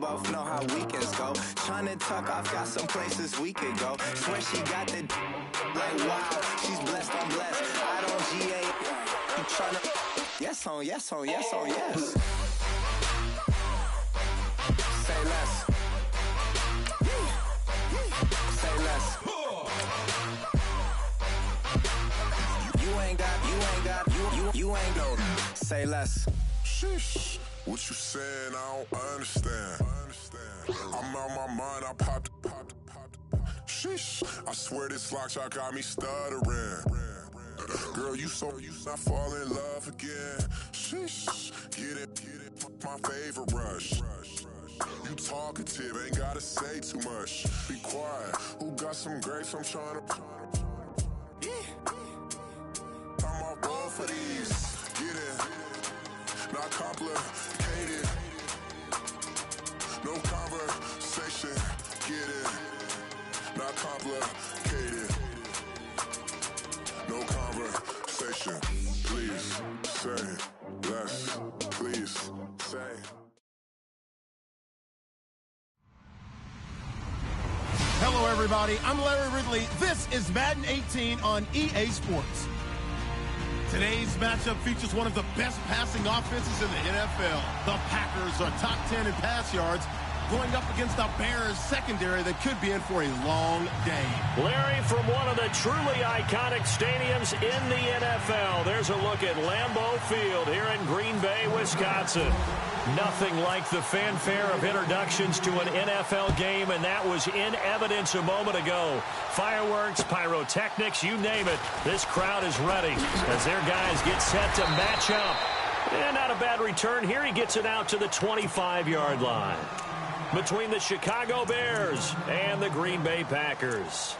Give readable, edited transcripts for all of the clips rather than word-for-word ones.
both know how weekends go. Tryna tuck off, got some places we could go. Swear she got the like wow, she's blessed, I'm blessed. I don't GA. You tryna yes on yes on yes on yes. Say less. Say less. You ain't go. Say less. Sheesh. What you saying? I don't understand. I'm out my mind. I popped. Sheesh. I swear this lock shot got me stuttering. Girl, you I fall in love again. Sheesh. Get it. My favorite rush. You talkative, ain't gotta say too much. Be quiet. Who got some grapes? I'm trying to. I'm all roll for these. Get it. Not complicated. No conversation. Get it. Not complicated. No conversation. Please say less. Please say. Hello, everybody. I'm Larry Ridley. This is Madden 18 on EA Sports. Today's matchup features one of the best passing offenses in the NFL. The Packers are top 10 in pass yards, going up against the Bears secondary that could be in for a long day. Larry, from one of the truly iconic stadiums in the NFL, there's a look at Lambeau Field here in Green Bay, Wisconsin. Nothing like the fanfare of introductions to an NFL game, and that was in evidence a moment ago. Fireworks, pyrotechnics, you name it. This crowd is ready as their guys get set to match up. And not a bad return here. He gets it out to the 25-yard line. Between the Chicago Bears and the Green Bay Packers.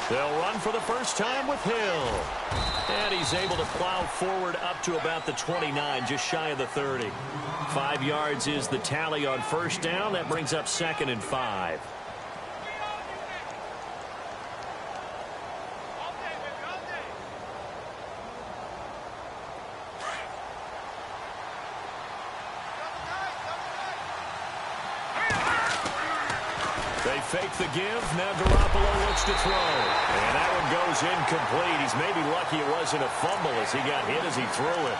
They'll run for the first time with Hill. And he's able to plow forward up to about the 29, just shy of the 30. 5 yards is the tally on first down. That brings up 2nd and 5. They fake the give. Now Garoppolo looks to throw. And that one goes incomplete. He's maybe lucky it wasn't a fumble as he got hit as he threw it.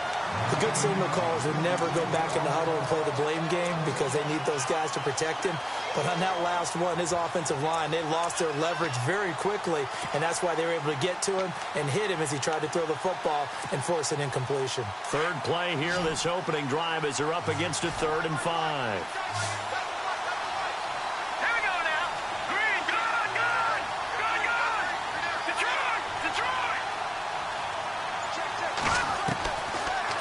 The good signal callers would never go back in the huddle and play the blame game because they need those guys to protect him. But on that last one, his offensive line, they lost their leverage very quickly, and that's why they were able to get to him and hit him as he tried to throw the football and force an incompletion. Third play here, this opening drive, as they're up against a 3rd and 5.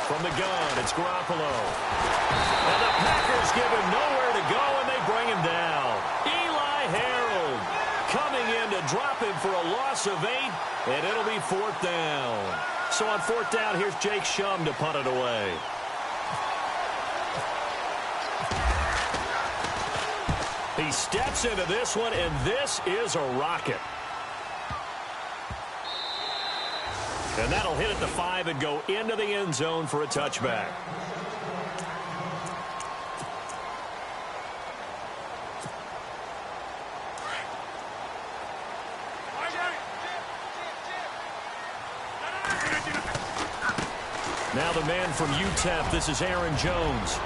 From the gun, it's Garoppolo. And the Packers give him nowhere to go, and they bring him down. Eli Harold coming in to drop him for a loss of 8, and it'll be 4th down. So on 4th down, here's Jake Shum to punt it away. He steps into this one, and this is a rocket. And that'll hit at the 5 and go into the end zone for a touchback. Now the man from UTEP, this is Aaron Jones.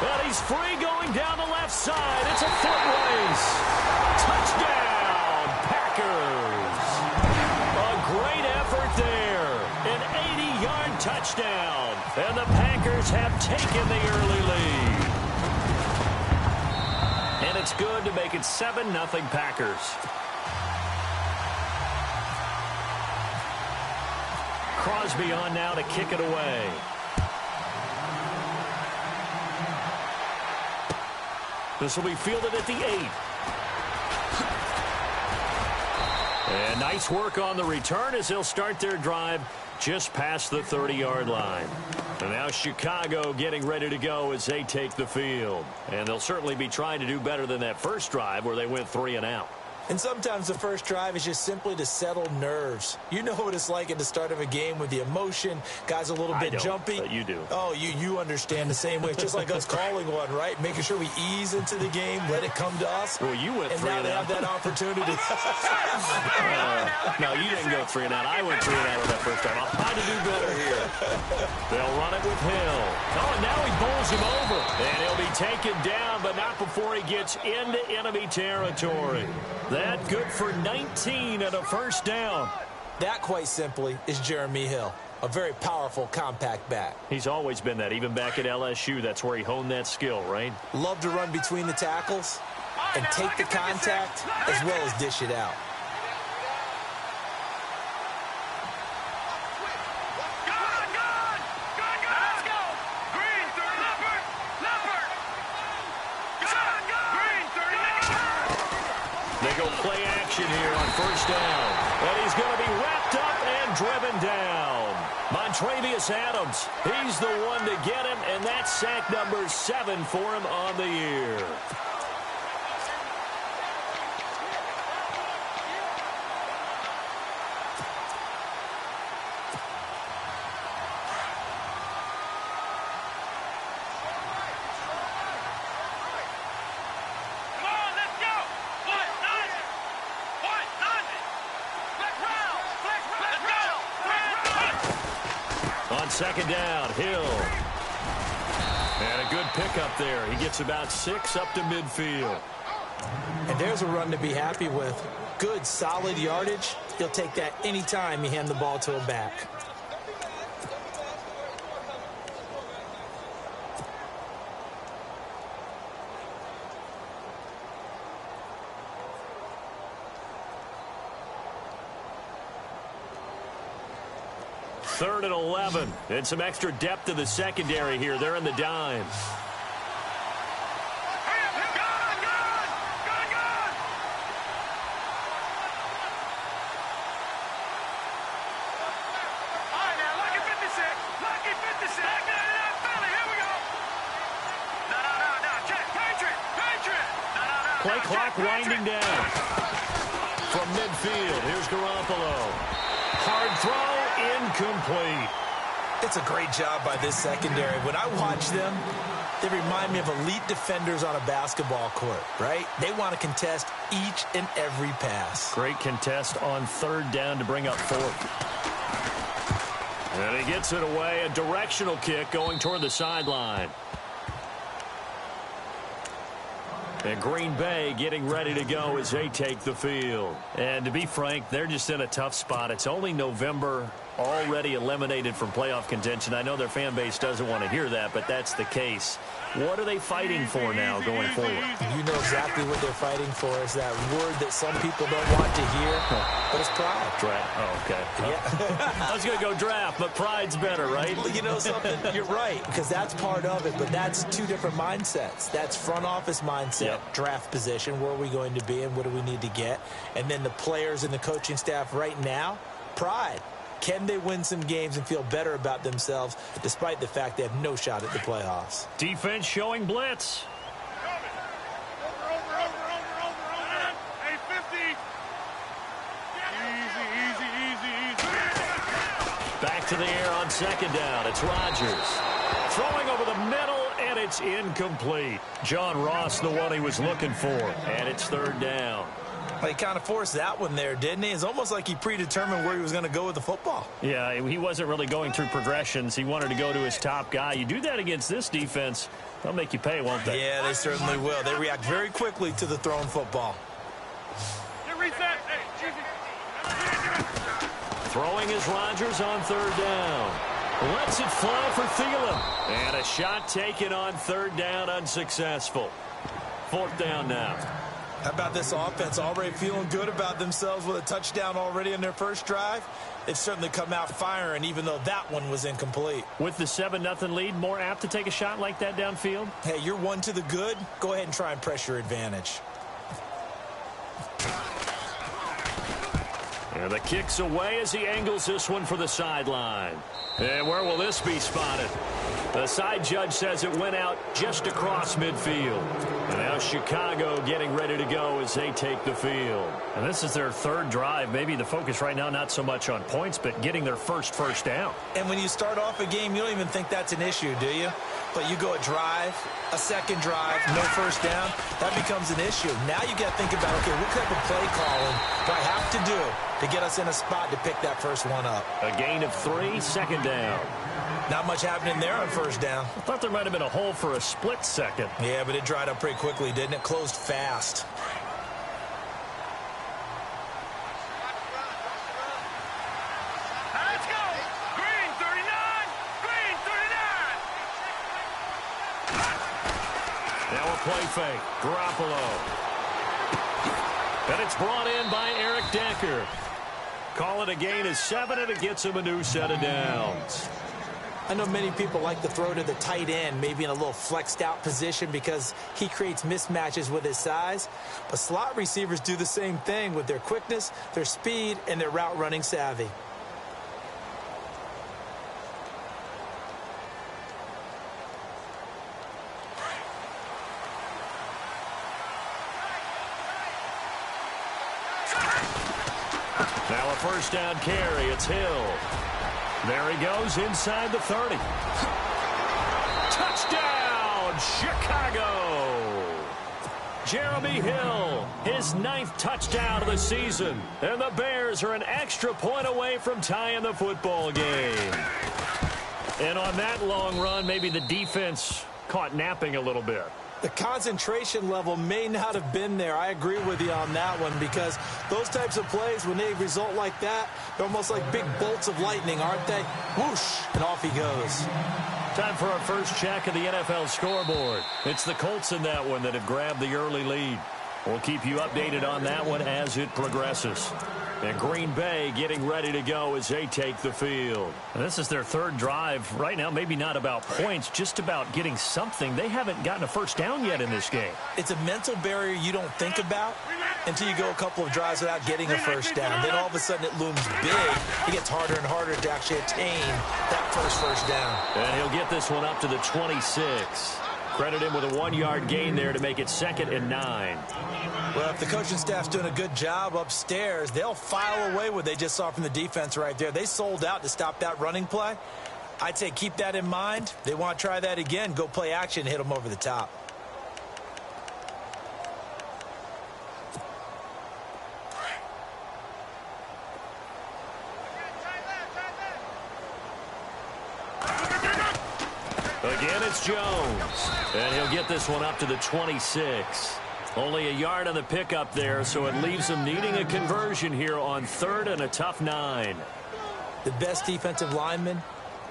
But he's free going down the left side. It's a foot race. Touchdown, Packers. A great effort there. An 80-yard touchdown. And the Packers have taken the early lead. And it's good to make it 7-0 Packers. Crosby on now to kick it away. This will be fielded at the 8. And nice work on the return as they'll start their drive just past the 30-yard line. And now Chicago getting ready to go as they take the field. And they'll certainly be trying to do better than that first drive where they went 3 and out. And sometimes the first drive is just simply to settle nerves. You know what it's like at the start of a game with the emotion. Guys a little bit jumpy. But you do. Oh, you understand the same way. It's just like us calling one, right? Making sure we ease into the game, let it come to us. Well, you went 3 and out. And now they have that opportunity. No, you didn't go 3 and out. I went 3 and out on that first time. I'll try to do better here. They'll run it with Hill. Oh, and now he bowls him over. And he'll be taken down, but not before he gets into enemy territory. That good for 19 and a first down. That, quite simply, is Jeremy Hill. A very powerful, compact back. He's always been that. Even back at LSU, that's where he honed that skill, right? Love to run between the tackles and take the contact as well as dish it out. They go play action here on first down. And he's going to be wrapped up and driven down. Montravius Adams, he's the one to get him, and that's sack number 7 for him on the year. Second down, Hill. And a good pickup there. He gets about 6 up to midfield. And there's a run to be happy with. Good, solid yardage. He'll take that anytime you hand the ball to a back. Third and 11. And some extra depth to the secondary here. They're in the dime. Play clock winding down. From midfield, here's Garoppolo. Hard throw. Incomplete. It's a great job by this secondary. When I watch them, they remind me of elite defenders on a basketball court, right? They want to contest each and every pass. Great contest on third down to bring up 4th. And he gets it away. A directional kick going toward the sideline. And Green Bay getting ready to go as they take the field. And to be frank, they're just in a tough spot. It's only November, already eliminated from playoff contention. I know their fan base doesn't want to hear that, but that's the case. What are they fighting for now going forward? You know exactly what they're fighting for. Is that word that some people don't want to hear, but it's pride. Draft. Oh, okay. Yeah. I was going to go draft, but pride's better, right? Well, you know something? You're right, because that's part of it, but that's 2 different mindsets. That's front office mindset, draft position, where are we going to be and what do we need to get? And then the players and the coaching staff right now, pride. Can they win some games and feel better about themselves despite the fact they have no shot at the playoffs? Defense showing blitz. Back to the air on second down. It's Rodgers. Throwing over the middle, and it's incomplete. John Ross, the one he was looking for, and it's third down. He kind of forced that one there, didn't he? It's almost like he predetermined where he was going to go with the football. Yeah, he wasn't really going through progressions. He wanted to go to his top guy. You do that against this defense, they'll make you pay, won't they? Yeah, they certainly will. They react very quickly to the thrown football. Throwing is Rodgers on third down. Lets it fly for Thielen. And a shot taken on third down, unsuccessful. 4th down now. How about this offense already feeling good about themselves with a touchdown already in their first drive? They've certainly come out firing, even though that one was incomplete. With the 7-0 lead, more apt to take a shot like that downfield? Hey, you're one to the good. Go ahead and try and press your advantage. And the kick's away as he angles this one for the sideline. And where will this be spotted? The side judge says it went out just across midfield. And now Chicago getting ready to go as they take the field. And this is their third drive. Maybe the focus right now not so much on points, but getting their first down. And when you start off a game, you don't even think that's an issue, do you? But you go a drive, a second drive, no first down, that becomes an issue. Now you got to think about, okay, what type of play calling do I have to do to get us in a spot to pick that first one up? A gain of 3, second down. Not much happening there on first down. I thought there might have been a hole for a split second. Yeah, but it dried up pretty quickly, didn't it? Closed fast. Let's go! Green 39! Green 39! Now a play fake. Garoppolo. And it's brought in by Eric Decker. Call it a gain of 7, and it gets him a new set of downs. I know many people like to throw to the tight end, maybe in a little flexed out position because he creates mismatches with his size. But slot receivers do the same thing with their quickness, their speed, and their route running savvy. Now a first down carry. It's Hill. There he goes inside the 30. Touchdown, Chicago! Jeremy Hill, his 9th touchdown of the season. And the Bears are an extra point away from tying the football game. And on that long run, maybe the defense caught napping a little bit. The concentration level may not have been there. I agree with you on that one because those types of plays, when they result like that, they're almost like big bolts of lightning, aren't they? Whoosh, and off he goes. Time for our first check of the NFL scoreboard. It's the Colts in that one that have grabbed the early lead. We'll keep you updated on that one as it progresses. And Green Bay getting ready to go as they take the field. And this is their third drive. Right now, maybe not about points, just about getting something. They haven't gotten a first down yet in this game. It's a mental barrier you don't think about until you go a couple of drives without getting a first down. Then all of a sudden it looms big. It gets harder and harder to actually attain that first down. And he'll get this one up to the 26. Credit him with a 1-yard gain there to make it 2nd and 9. Well, if the coaching staff's doing a good job upstairs, they'll file away what they just saw from the defense right there. They sold out to stop that running play. I'd say keep that in mind. They want to try that again. Go play action and hit them over the top. Again, it's Jones. And he'll get this one up to the 26. Only a yard on the pickup there, so it leaves them needing a conversion here on 3rd and a tough 9. The best defensive linemen,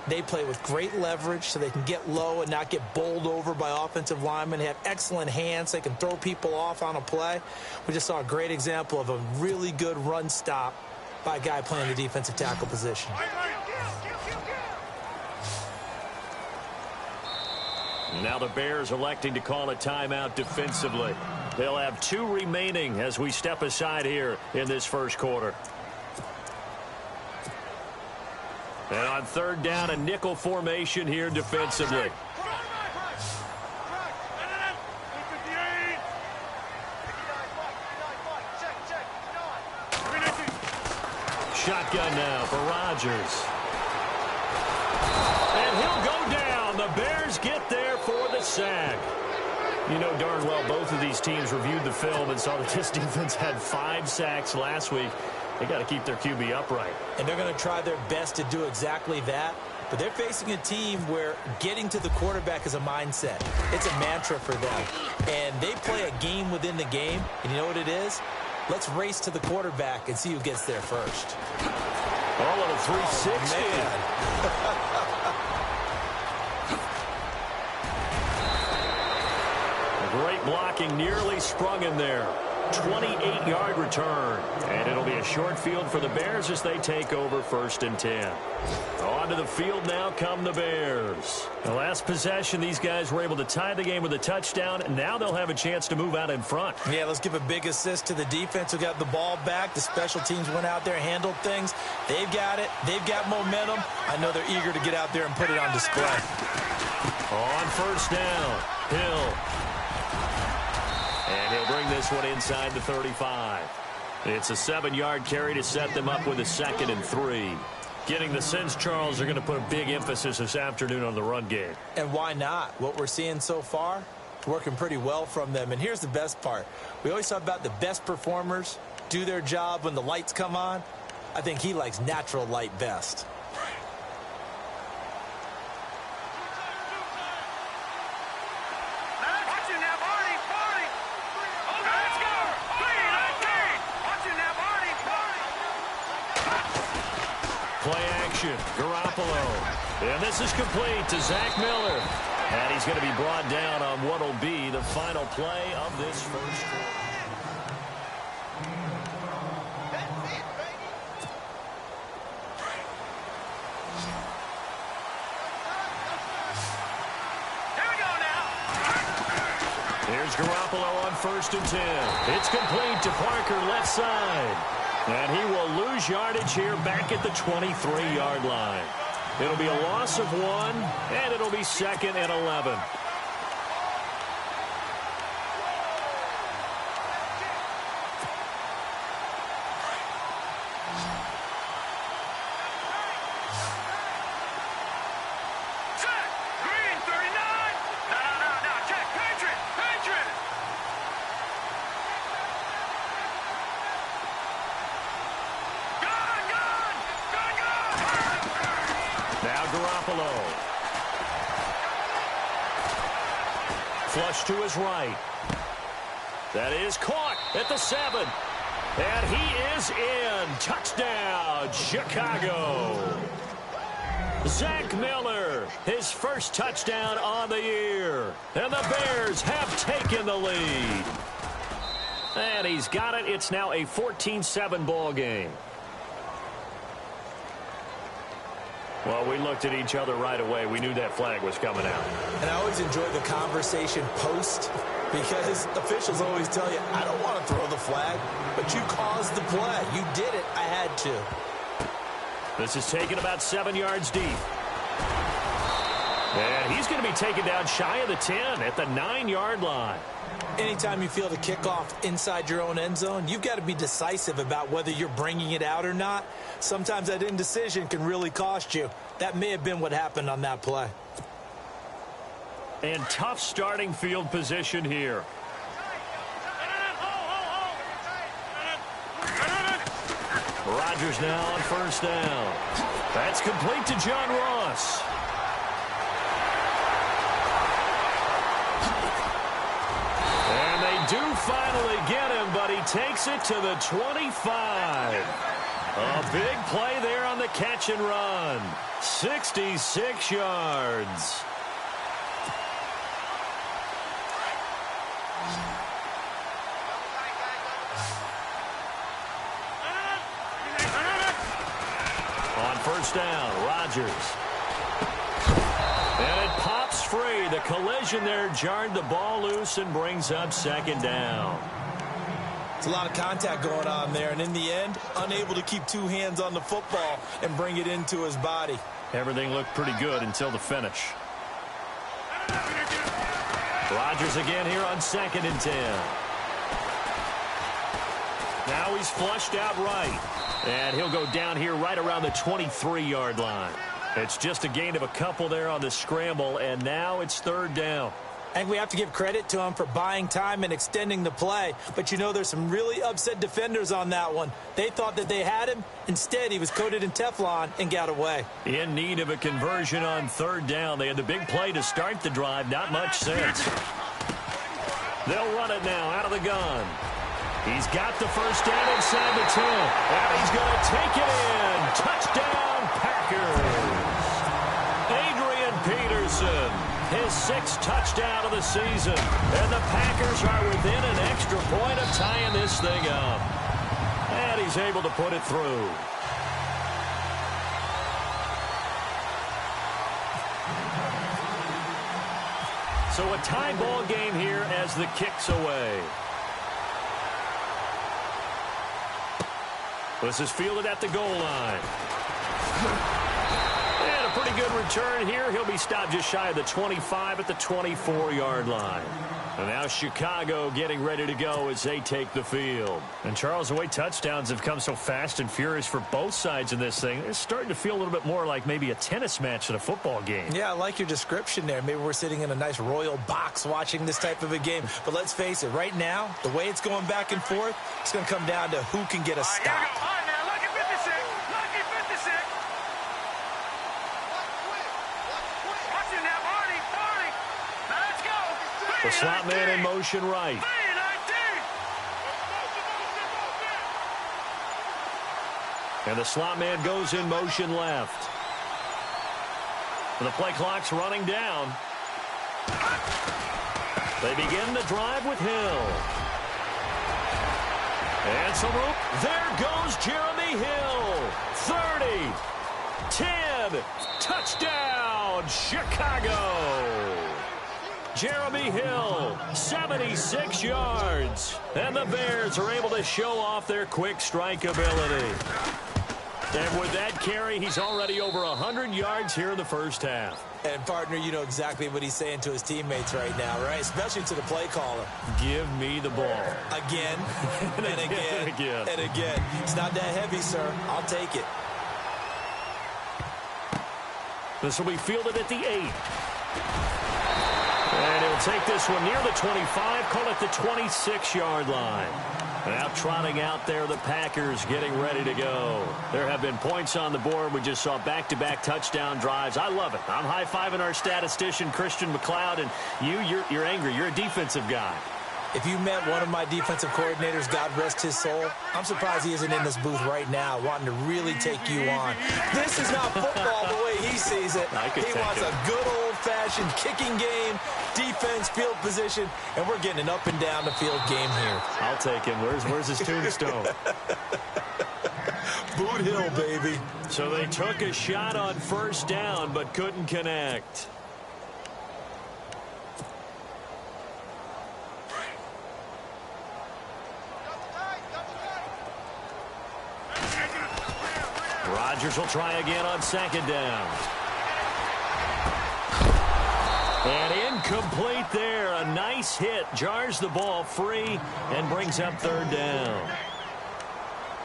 they play with great leverage so they can get low and not get bowled over by offensive linemen. They have excellent hands. They can throw people off on a play. We just saw a great example of a really good run stop by a guy playing the defensive tackle position. Now the Bears electing to call a timeout defensively. They'll have 2 remaining as we step aside here in this first quarter. And on 3rd down, a nickel formation here defensively. Shotgun now for Rodgers. And he'll go down. The Bears get there for the sack. You know darn well both of these teams reviewed the film and saw that this defense had 5 sacks last week. They got to keep their QB upright. And they're going to try their best to do exactly that. But they're facing a team where getting to the quarterback is a mindset. It's a mantra for them. And they play a game within the game. And you know what it is? Let's race to the quarterback and see who gets there first. Oh, and a 360. Great blocking, nearly sprung in there. 28-yard return. And it'll be a short field for the Bears as they take over 1st and 10. Onto the field now come the Bears. The last possession, these guys were able to tie the game with a touchdown, and now they'll have a chance to move out in front. Yeah, let's give a big assist to the defense who got the ball back. The special teams went out there, handled things. They've got it. They've got momentum. I know they're eager to get out there and put it on display. On 1st down, Hill. And he'll bring this one inside the 35. It's a 7-yard carry to set them up with a 2nd and 3. Getting the sense, Charles, they're going to put a big emphasis this afternoon on the run game. And why not? What we're seeing so far, working pretty well from them. And here's the best part. We always talk about the best performers do their job when the lights come on. I think he likes natural light best. Play action, Garoppolo. And this is complete to Zach Miller. And he's going to be brought down on what will be the final play of this first quarter. Here's Garoppolo on 1st and 10. It's complete to Parker, left side. And he will lose yardage here back at the 23-yard line. It'll be a loss of 1, and it'll be 2nd and 11. Flush to his right. That is caught at the 7. And he is in. Touchdown, Chicago. Zach Miller, his first touchdown on the year. And the Bears have taken the lead. And he's got it. It's now a 14-7 ball game. Well, we looked at each other right away. We knew that flag was coming out. And I always enjoy the conversation post because officials always tell you, I don't want to throw the flag, but you caused the play. You did it. I had to. This is taken about 7 yards deep. And he's going to be taken down shy of the 10 at the 9-yard line. Anytime you feel the kickoff inside your own end zone, you've got to be decisive about whether you're bringing it out or not. Sometimes that indecision can really cost you. That may have been what happened on that play. And tough starting field position here. Rodgers now on 1st down. That's complete to John Ross. And they do finally get him, but he takes it to the 25. A big play there on the catch and run. 66 yards. On 1st down, Rodgers. And it pops free. The collision there jarred the ball loose and brings up 2nd down. It's a lot of contact going on there, and in the end, unable to keep 2 hands on the football and bring it into his body. Everything looked pretty good until the finish. Rodgers again here on 2nd and 10. Now he's flushed out right. And he'll go down here right around the 23-yard line. It's just a gain of a couple there on the scramble, and now it's 3rd down. I think we have to give credit to him for buying time and extending the play. But, you know, there's some really upset defenders on that one. They thought that they had him. Instead, he was coated in Teflon and got away. In need of a conversion on 3rd down. They had the big play to start the drive. Not much sense. They'll run it now out of the gun. He's got the 1st down inside the 10. And he's going to take it in. Touchdown, Packers. Adrian Peterson his 6th touchdown of the season. And the Packers are within an extra point of tying this thing up. And he's able to put it through. So a tie ball game here as the kick's away. This is fielded at the goal line. And a pretty good return here. He'll be stopped just shy of the 25 at the 24-yard line. And now Chicago getting ready to go as they take the field. And, Charles, the way touchdowns have come so fast and furious for both sides in this thing, it's starting to feel a little bit more like maybe a tennis match than a football game. Yeah, I like your description there. Maybe we're sitting in a nice royal box watching this type of a game. But let's face it, right now, the way it's going back and forth, it's going to come down to who can get a stop. All right, now, lucky 56. Lucky 56. Watch it now, Barney. Barney. Now, let's go. The slot man in motion right. And the slot man goes in motion left. And the play clock's running down. They begin the drive with Hill. And some room. There goes Jeremy Hill. 30. 10. Touchdown, Chicago. Jeremy Hill, 76 yards. And the Bears are able to show off their quick strike ability. And with that carry, he's already over 100 yards here in the first half. And, partner, you know exactly what he's saying to his teammates right now, right? Especially to the play caller. Give me the ball. Again, and again, and again. It's not that heavy, sir. I'll take it. This will be fielded at the 8. And he'll take this one near the 25, call it the 26-yard line. Now trotting out there, the Packers getting ready to go. There have been points on the board. We just saw back-to-back touchdown drives. I love it. I'm high-fiving our statistician, Christian McLeod, and you're angry. You're a defensive guy. If you met one of my defensive coordinators, God rest his soul, I'm surprised he isn't in this booth right now wanting to really take you on. This is not football the way he sees it. He wants a good old-fashioned kicking game, defense, field position, and we're getting an up and down the field game here. I'll take him. Where's his tombstone? Boot Hill, baby. So they took a shot on first down but couldn't connect. Rodgers will try again on second down. And incomplete there. A nice hit. Jars the ball free and brings up third down.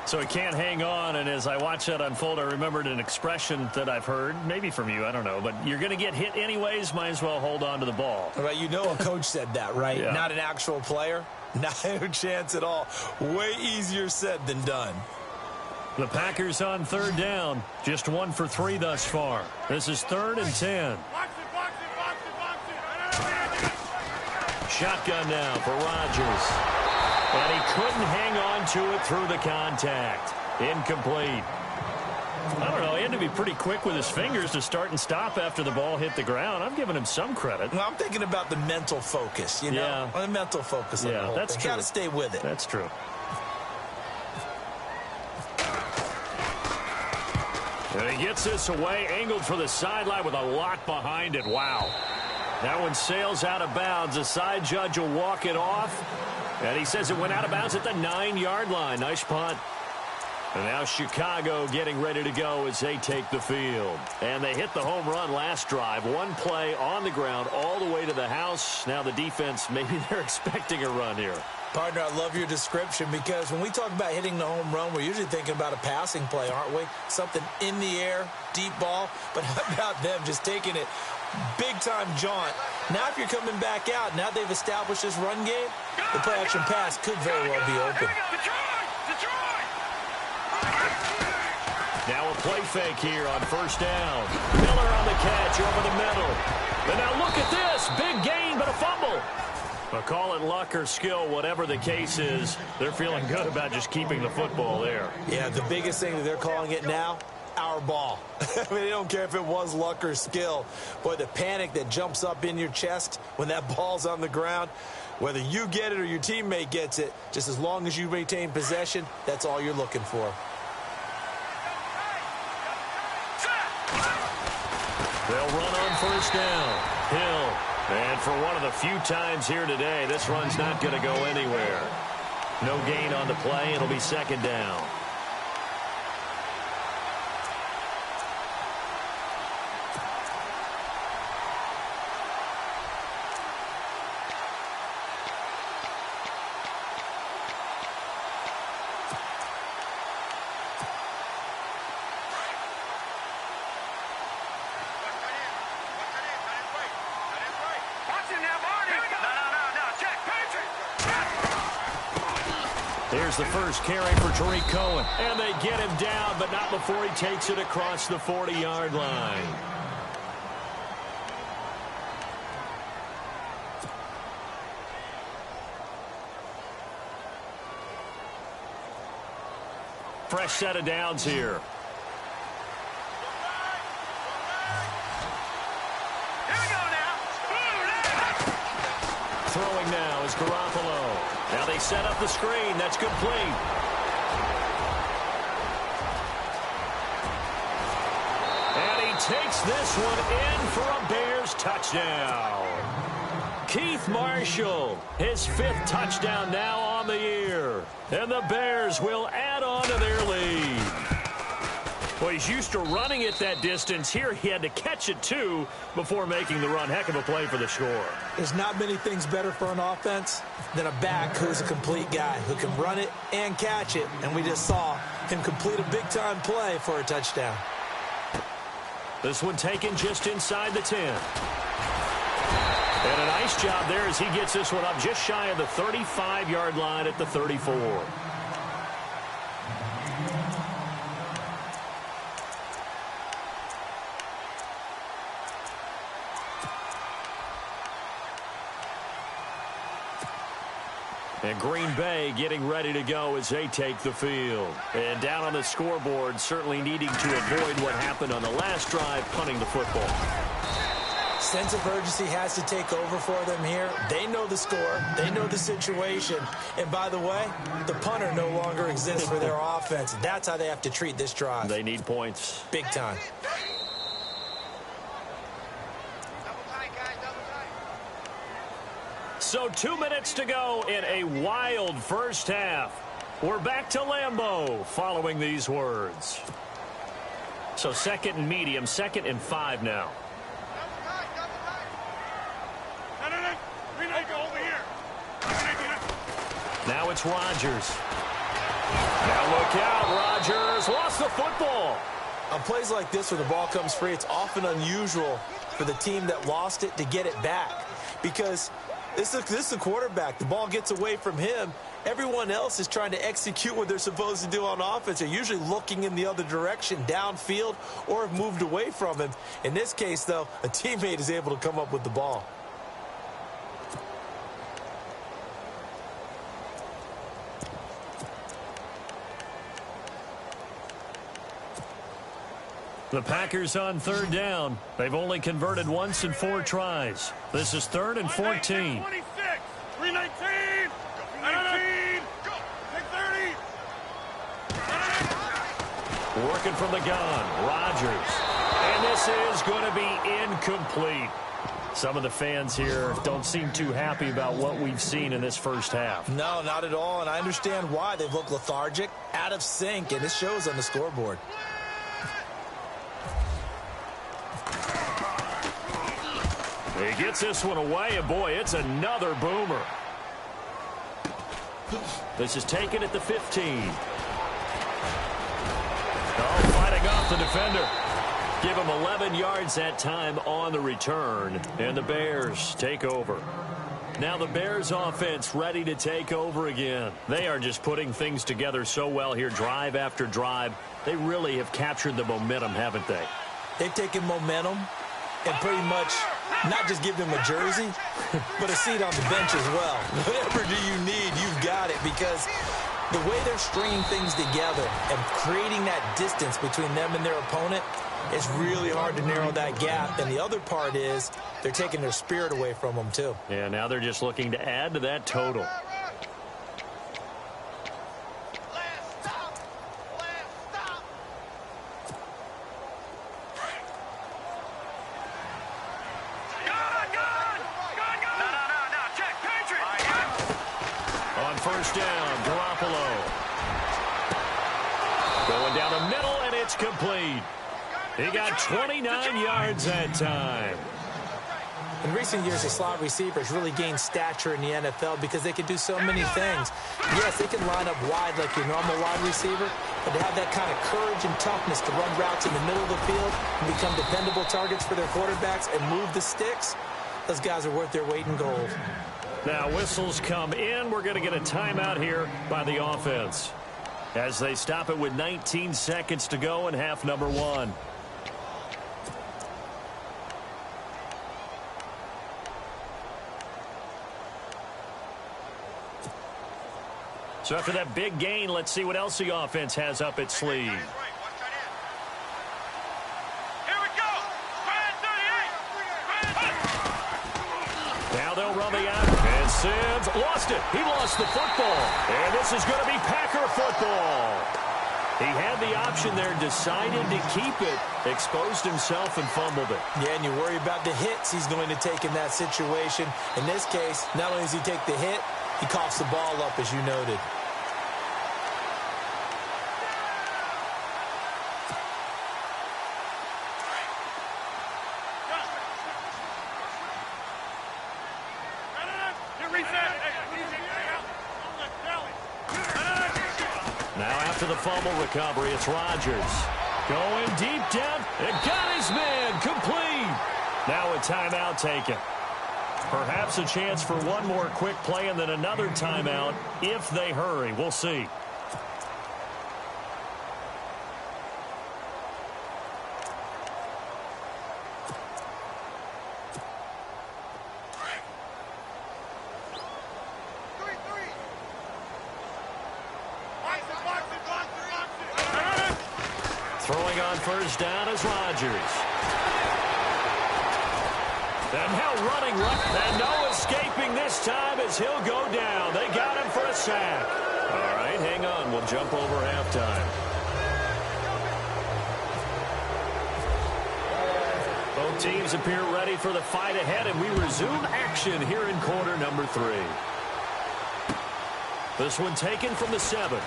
So he can't hang on, and as I watch that unfold, I remembered an expression that I've heard, maybe from you, I don't know, but you're going to get hit anyways, might as well hold on to the ball. Right, you know a coach said that, right? Yeah. Not an actual player. No chance at all. Way easier said than done. The Packers on third down. Just 1 for 3 thus far. This is 3rd and 10. Shotgun now for Rodgers. And he couldn't hang on to it through the contact. Incomplete. I don't know. He had to be pretty quick with his fingers to start and stop after the ball hit the ground. I'm giving him some credit. Well, I'm thinking about the mental focus, you know? Yeah. The mental focus on the whole that's thing. true. Got to stay with it. That's true. And he gets this away, angled for the sideline with a lot behind it. Wow. That one sails out of bounds. The side judge will walk it off. And he says it went out of bounds at the 9-yard line. Nice punt. And now Chicago getting ready to go as they take the field. And they hit the home run last drive. One play on the ground all the way to the house. Now the defense, maybe they're expecting a run here. Partner, I love your description because when we talk about hitting the home run, we're usually thinking about a passing play, aren't we? Something in the air, deep ball. But how about them just taking it big-time jaunt? Now if you're coming back out, now they've established this run game, the play-action pass could very well be open. Now a play fake here on first down. Miller on the catch over the middle. And now look at this. Big gain, but a fumble. Well, call it luck or skill, whatever the case is. They're feeling good about just keeping the football there. Yeah, the biggest thing that they're calling it now, our ball. I mean, they don't care if it was luck or skill. Boy, the panic that jumps up in your chest when that ball's on the ground, whether you get it or your teammate gets it, just as long as you maintain possession, that's all you're looking for. They'll run on first down. Hill. And for one of the few times here today, this run's not going to go anywhere. No gain on the play. It'll be second down. Here's the first carry for Tariq Cohen. And they get him down, but not before he takes it across the 40-yard line. Fresh set of downs here. Throwing now is Garoppolo. Now they set up the screen. That's complete. And he takes this one in for a Bears touchdown. Keith Marshall, his 5th touchdown now on the year. And the Bears will add on to their lead. Well, he's used to running it that distance. Here he had to catch it, too, before making the run. Heck of a play for the score. There's not many things better for an offense than a back who's a complete guy, who can run it and catch it. And we just saw him complete a big-time play for a touchdown. This one taken just inside the 10. And a nice job there as he gets this one up just shy of the 35-yard line at the 34. And Green Bay getting ready to go as they take the field. And down on the scoreboard, certainly needing to avoid what happened on the last drive, punting the football. Sense of urgency has to take over for them here. They know the score. They know the situation. And by the way, the punter no longer exists for their offense. That's how they have to treat this drive. They need points. Big time. So 2 minutes to go in a wild first half. We're back to Lambeau following these words. So 2nd and medium, 2nd and 5 now. Now it's Rodgers. Now look out, Rodgers lost the football. On plays like this where the ball comes free, it's often unusual for the team that lost it to get it back. Because this is the quarterback. The ball gets away from him. Everyone else is trying to execute what they're supposed to do on offense. They're usually looking in the other direction, downfield, or have moved away from him. In this case, though, a teammate is able to come up with the ball. The Packers on 3rd down. They've only converted once in 4 tries. This is 3rd and 14. 26, 319, 19, 630. Working from the gun, Rodgers. And this is going to be incomplete. Some of the fans here don't seem too happy about what we've seen in this first half. No, not at all, and I understand why. They've looked lethargic, out of sync, and it shows on the scoreboard. He gets this one away, and boy, it's another boomer. This is taken at the 15. Oh, fighting off the defender. Give him 11 yards that time on the return, and the Bears take over. Now the Bears offense ready to take over again. They are just putting things together so well here, drive after drive. They really have captured the momentum, haven't they? They've taken momentum and pretty much not just give them a jersey, but a seat on the bench as well. Whatever do you need, you've got it, because The way they're stringing things together and creating that distance between them and their opponent, it's really hard to narrow that gap. And the other part is they're taking their spirit away from them, too. Yeah, now they're just looking to add to that total. First down, Garoppolo. Going down the middle, and it's complete. He got 29 yards that time. In recent years, the slot receivers really gained stature in the NFL because they can do so many things. Yes, they can line up wide like your normal wide receiver, but to have that kind of courage and toughness to run routes in the middle of the field and become dependable targets for their quarterbacks and move the sticks, those guys are worth their weight in gold. Now whistles come in. We're going to get a timeout here by the offense as they stop it with 19 seconds to go in half number one. So after that big gain, let's see what else the offense has up its sleeve. Now they'll run the out. And Sims lost it. He lost the football. And this is going to be Packer football. He had the option there, decided to keep it, exposed himself and fumbled it. Yeah, and you worry about the hits he's going to take in that situation. In this case, not only does he take the hit, he coughs the ball up, as you noted. Now after the fumble recovery, it's Rodgers. Going deep down, and got his man complete. Now a timeout taken. Perhaps a chance for one more quick play and then another timeout if they hurry. We'll see. Throwing on first down is Rodgers. And now running left, and no escaping this time as he'll go down. They got him for a sack. All right, hang on. We'll jump over halftime. Both teams appear ready for the fight ahead, and we resume action here in quarter number 3. This one taken from the 7.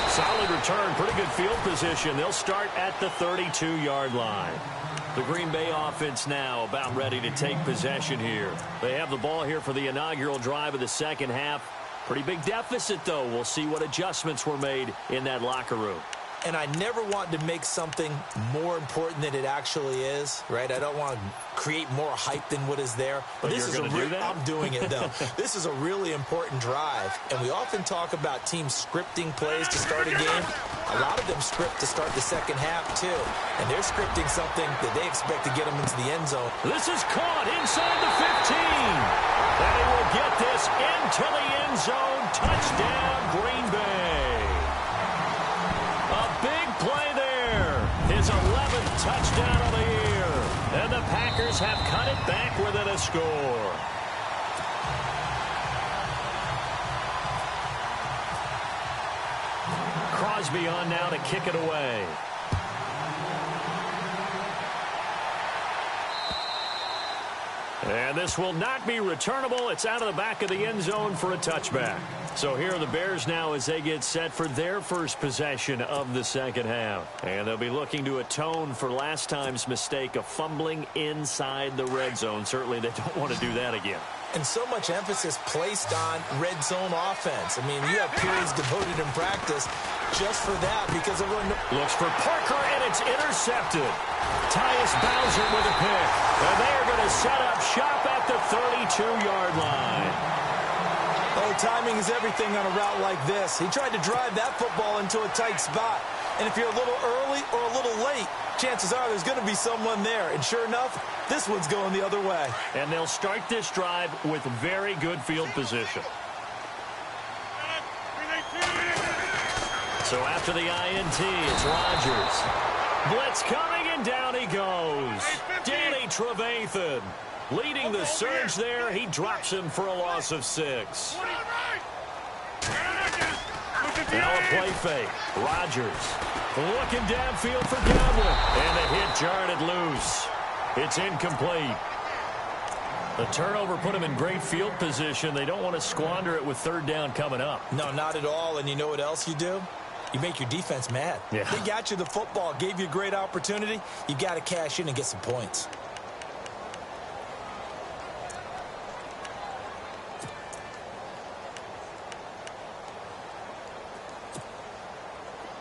Solid return, pretty good field position. They'll start at the 32-yard line. The Green Bay offense now about ready to take possession here. They have the ball here for the inaugural drive of the second half. Pretty big deficit, though. We'll see what adjustments were made in that locker room. And I never want to make something more important than it actually is, right? I don't want to create more hype than what is there. But this is I'm doing it, though. This is a really important drive. And we often talk about teams scripting plays to start a game. A lot of them script to start the second half, too. And they're scripting something that they expect to get them into the end zone. This is caught inside the 15. And he will get this into the end zone. Touchdown, Green Bay. A big play there. His 11th touchdown of the year. And the Packers have cut it back within a score. Crosby on now to kick it away. And this will not be returnable. It's out of the back of the end zone for a touchback. So here are the Bears now as they get set for their first possession of the second half. And they'll be looking to atone for last time's mistake of fumbling inside the red zone. Certainly they don't want to do that again. And so much emphasis placed on red zone offense. I mean, you have periods devoted in practice just for that because everyone looks for Parker, and it's intercepted. Tyus Bowser with a pick. And they are going to set up shop at the 32-yard line. Oh, timing is everything on a route like this. He tried to drive that football into a tight spot. And if you're a little early or a little late, chances are there's going to be someone there. And sure enough, this one's going the other way. And they'll start this drive with very good field position. So after the INT, it's Rodgers. Blitz coming, and down he goes. Danny Trevathan leading the surge there. He drops him for a loss of 6. Now a play fake. Rodgers looking downfield for Godwin. And the hit jarred loose. It's incomplete. The turnover put him in great field position. They don't want to squander it with 3rd down coming up. No, not at all. And you know what else you do? You make your defense mad. Yeah. They got you the football, gave you a great opportunity. You got to cash in and get some points.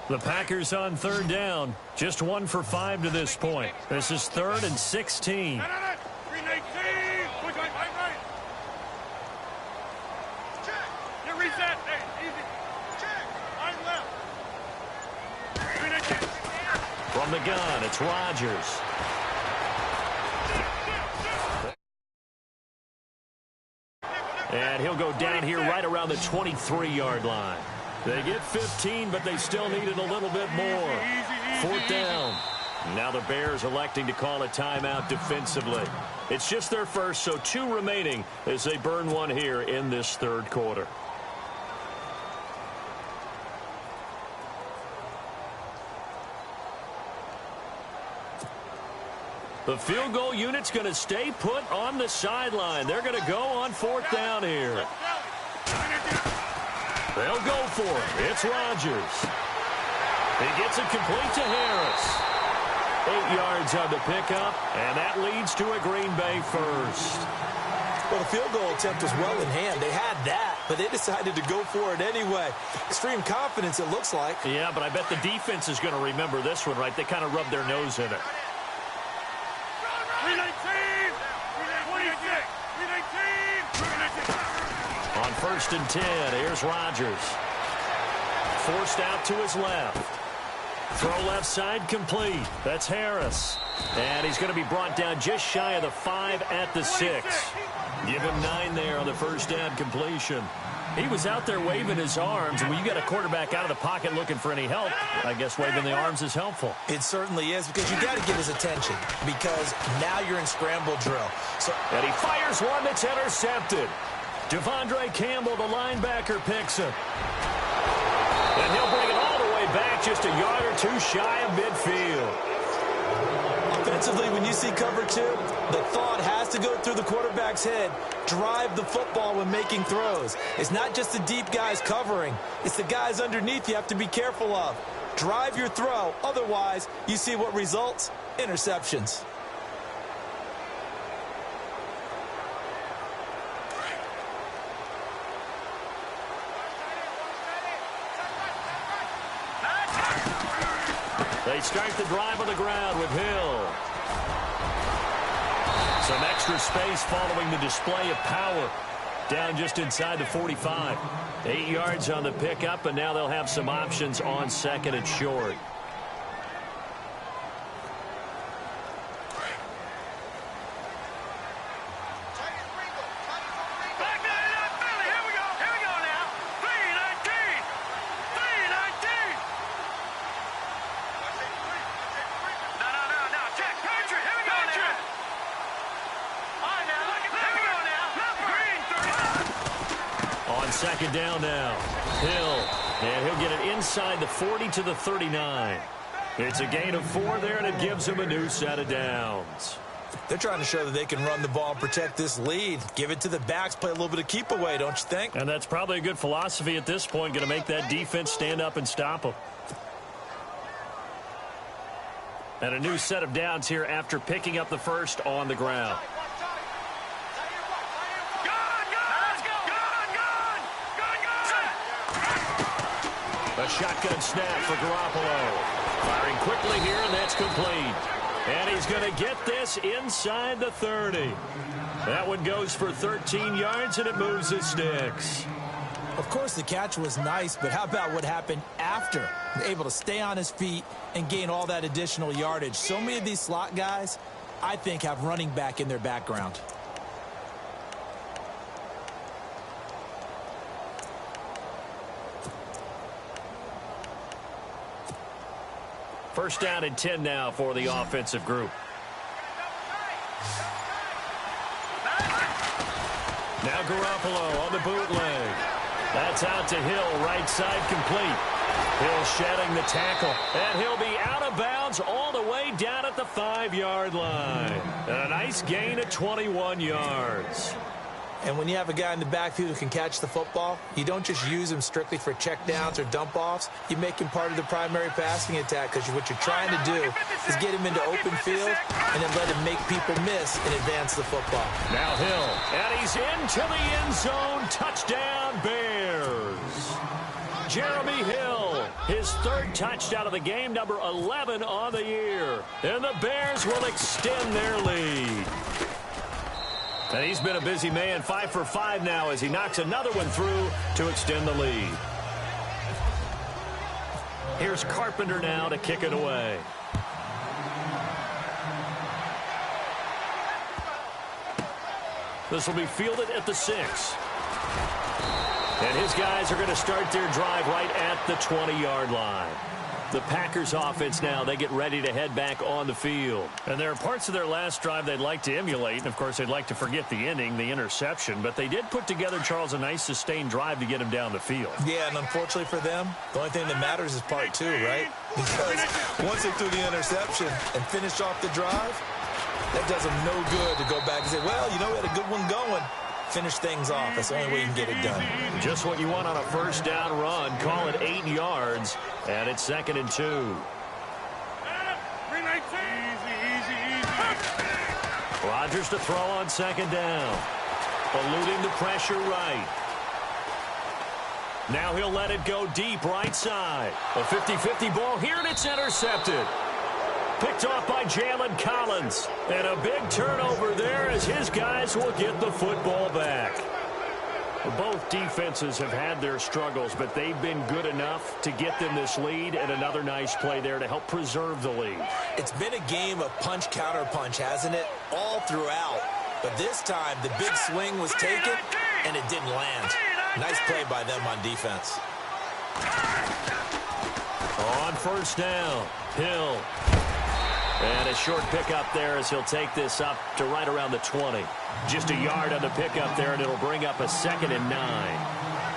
The Packers on 3rd down. Just 1 for 5 to this point. This is 3rd and 16. From the gun, it's Rodgers. And he'll go down here right around the 23-yard line. They get 15, but they still needed a little bit more. 4th down. Now the Bears electing to call a timeout defensively. It's just their first, so 2 remaining as they burn one here in this 3rd quarter. The field goal unit's going to stay put on the sideline. They're going to go on 4th down here. They'll go for it. It's Rodgers. He gets it complete to Harris. 8 yards on the pickup, and that leads to a Green Bay first. Well, the field goal attempt was well in hand. They had that, but they decided to go for it anyway. Extreme confidence, it looks like. Yeah, but I bet the defense is going to remember this one, right? They kind of rubbed their nose in it. 1st and 10. Here's Rodgers. Forced out to his left. Throw left side complete. That's Harris. And he's going to be brought down just shy of the 5 at the 6. Give him 9 there on the 1st down completion. He was out there waving his arms, and when you got a quarterback out of the pocket looking for any help, I guess waving the arms is helpful. It certainly is, because you got to get his attention, because now you're in scramble drill. And he fires one that's intercepted. Devondre Campbell, the linebacker, picks him. And he'll bring it all the way back just a yard or 2 shy of midfield. Offensively, when you see cover 2, the thought has to go through the quarterback's head. Drive the football when making throws. It's not just the deep guys covering. It's the guys underneath you have to be careful of. Drive your throw. Otherwise, you see what results? Interceptions. They start the drive on the ground with Hill. Some extra space following the display of power. Down just inside the 45. 8 yards on the pickup, and now they'll have some options on 2nd and short. Second down now. Hill. And he'll get it inside the 40 to the 39. It's a gain of 4 there, and it gives him a new set of downs. They're trying to show that they can run the ball and protect this lead. Give it to the backs, play a little bit of keep away, don't you think? And that's probably a good philosophy at this point, going to make that defense stand up and stop them. And a new set of downs here after picking up the first on the ground. A shotgun snap for Garoppolo. Firing quickly here, and that's complete. And he's going to get this inside the 30. That one goes for 13 yards, and it moves his sticks. Of course, the catch was nice, but how about what happened after? Able to stay on his feet and gain all that additional yardage. So many of these slot guys, I think, have running back in their background. First down and 10 now for the offensive group. Now Garoppolo on the bootleg. That's out to Hill, right side complete. Hill shedding the tackle, and he'll be out of bounds all the way down at the 5-yard line. And a nice gain of 21 yards. And when you have a guy in the backfield who can catch the football, you don't just use him strictly for checkdowns or dump-offs. You make him part of the primary passing attack, because what you're trying to do is get him into open field and then let him make people miss and advance the football. Now Hill, and he's into the end zone. Touchdown, Bears. Jeremy Hill, his third touchdown of the game, number 11 on the year. And the Bears will extend their lead. And he's been a busy man, 5 for 5 now as he knocks another one through to extend the lead. Here's Carpenter now to kick it away. This will be fielded at the 6. And his guys are going to start their drive right at the 20-yard line. The Packers offense now, they get ready to head back on the field. And there are parts of their last drive they'd like to emulate. And, of course, they'd like to forget the ending, the interception. But they did put together, Charles, a nice sustained drive to get him down the field. Yeah, and unfortunately for them, the only thing that matters is part 2, right? Because once they threw the interception and finished off the drive, that does them no good to go back and say, well, you know, we had a good one going. Finish things off. That's the only way you can get it done. Just what you want on a first down run. Call it 8 yards, and it's 2nd and 2. Rodgers to throw on 2nd down. Eluding the pressure right. Now he'll let it go deep right side. A 50-50 ball here, and it's intercepted. Picked off by Jalen Collins. And a big turnover there as his guys will get the football back. Both defenses have had their struggles, but they've been good enough to get them this lead, and another nice play there to help preserve the lead. It's been a game of punch-counter-punch, hasn't it? All throughout. But this time, the big swing was taken, and it didn't land. Nice play by them on defense. On first down, Hill. And a short pickup there as he'll take this up to right around the 20. Just a yard on the pickup there, and it'll bring up a 2nd and 9.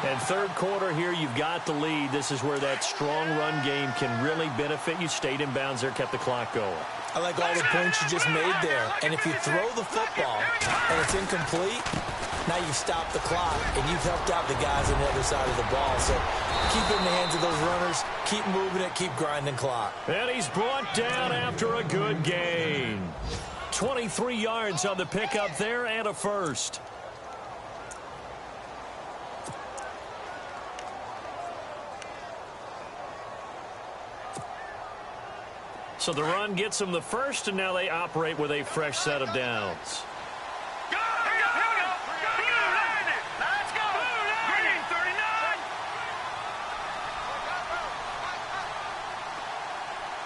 And third quarter here, you've got the lead. This is where that strong run game can really benefit you. Stayed in bounds there, kept the clock going. I like all the points you just made there. And if you throw the football and it's incomplete, now you've stopped the clock, and you've helped out the guys on the other side of the ball. So keep it in the hands of those runners. Keep moving it. Keep grinding clock. And he's brought down after a good gain. 23 yards on the pickup there and a first. So the run gets them the first, and now they operate with a fresh set of downs.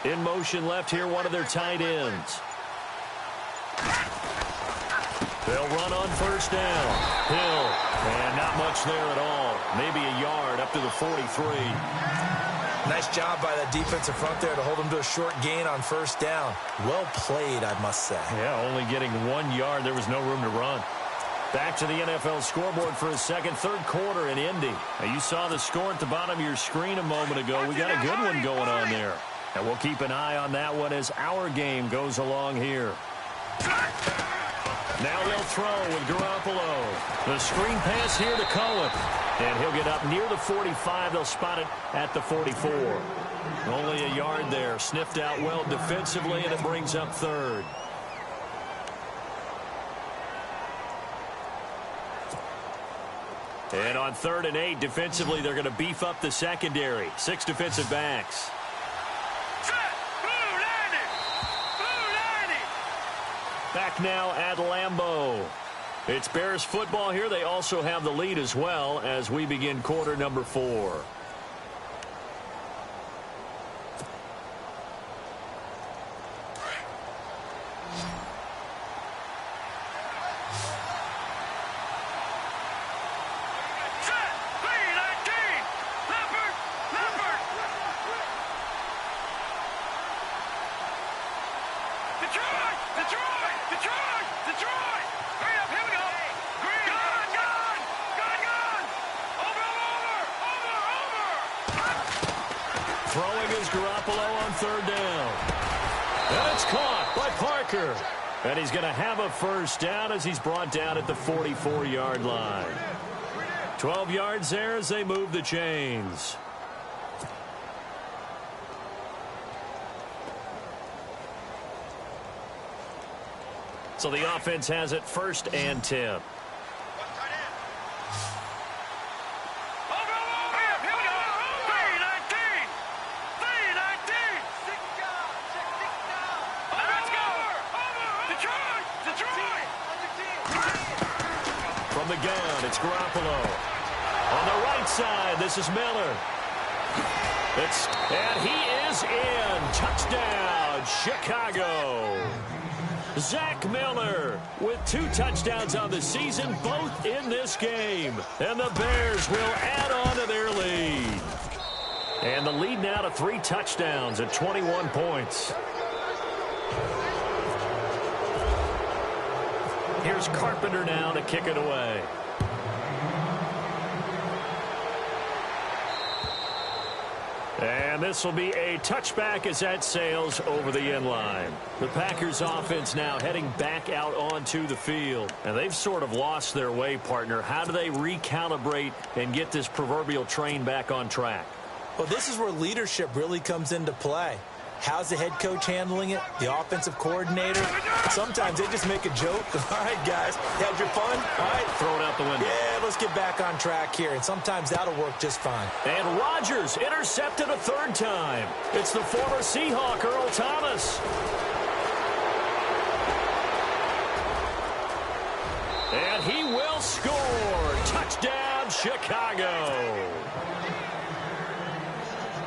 In motion left here, one of their tight ends. They'll run on first down. Hill, and not much there at all. Maybe a yard up to the 43. Nice job by that defensive front there to hold them to a short gain on first down. Well played, I must say. Yeah, only getting 1 yard. There was no room to run. Back to the NFL scoreboard for a third quarter in Indy. Now, you saw the score at the bottom of your screen a moment ago. We got a good one going on there. And we'll keep an eye on that one as our game goes along here. Now they'll throw with Garoppolo. The screen pass here to Cohen. And he'll get up near the 45. They'll spot it at the 44. Only a yard there. Sniffed out well defensively, and it brings up third. And on 3rd and 8, defensively, they're going to beef up the secondary. 6 defensive backs. Back now at Lambeau. It's Bears football here. They also have the lead as well as we begin quarter number 4. Detroit! Detroit! Detroit! Detroit! Hurry up, here we go! Green! Gone! Over! Throwing is Garoppolo on third down. And it's caught by Parker. And he's going to have a first down as he's brought down at the 44-yard line. 12 yards there as they move the chains. So the offense has it first and 10. From the gun, it's Garoppolo. On the right side, this is Miller. And he is in. Touchdown, Chicago. Zach Miller with 2 touchdowns on the season, both in this game. And the Bears will add on to their lead. And the lead now to 3 touchdowns at 21 points. Here's Carpenter now to kick it away. And this will be a touchback as that sails over the end line. The Packers offense now heading back out onto the field. And they've sort of lost their way, partner. How do they recalibrate and get this proverbial train back on track? Well, this is where leadership really comes into play. How's the head coach handling it? The offensive coordinator? Sometimes they just make a joke. All right, guys, had your fun? All right. Throw it out the window. Yeah, let's get back on track here. And sometimes that'll work just fine. And Rodgers intercepted a third time. It's the former Seahawk, Earl Thomas. And he will score. Touchdown, Chicago.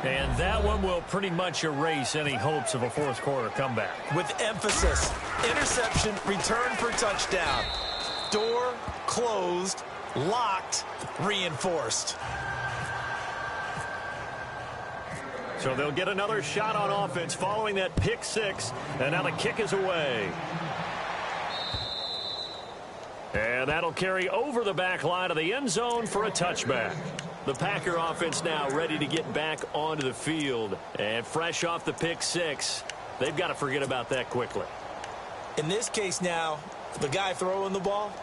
And that one will pretty much erase any hopes of a fourth quarter comeback. With emphasis, interception, return for touchdown. Door closed, locked, reinforced. So they'll get another shot on offense following that pick 6. And now the kick is away. And that'll carry over the back line of the end zone for a touchback. The Packer offense now ready to get back onto the field. And fresh off the pick 6, they've got to forget about that quickly. In this case now, the guy throwing the ball,